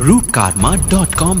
roopkarma.com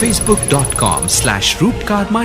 facebook.com/roopkarma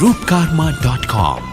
roopkarma.com